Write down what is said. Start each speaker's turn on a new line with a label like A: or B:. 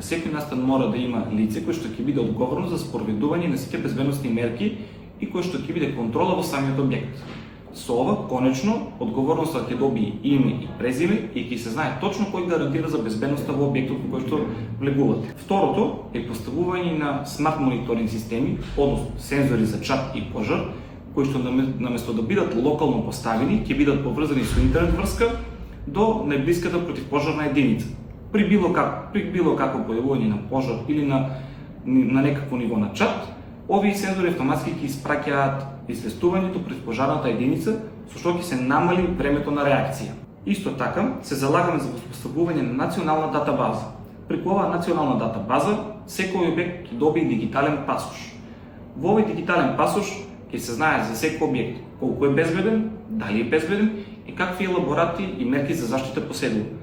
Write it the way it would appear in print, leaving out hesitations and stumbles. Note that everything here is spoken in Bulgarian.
A: дека секој настан мора да има лице кој што ќе биде одговорно за спроведување на сите безбедносни мерки и кој што ќе биде контрола во самиот објект. Со ова, конечно, одговорноста ќе добие име и презиме и ќе се знае точно кој гарантира за безбедноста во објектот во кој што влегувате. Второто е поставување на смарт мониторинг системи, односно сензори за чад и пожар, кои што наместо да бидат локално поставени, ќе бидат поврзани со интернет врска до најблиската противпожарна единица. При било какво појавување на пожар или на некакво ниво на чад, овие сензори автоматски ќе испраќаат известувањето пред пожарната единица, со што ќе се намали времето на реакција. Исто така, се залагаме за воспоставување на национална датабаза. Преку оваа национална датабаза, секој објект ќе добие дигитален пасош. Во овој дигитален пасош ќе се знае за секој објект колку е безбеден, дали е безбеден и какви елаборати и мерки за заштита поседува.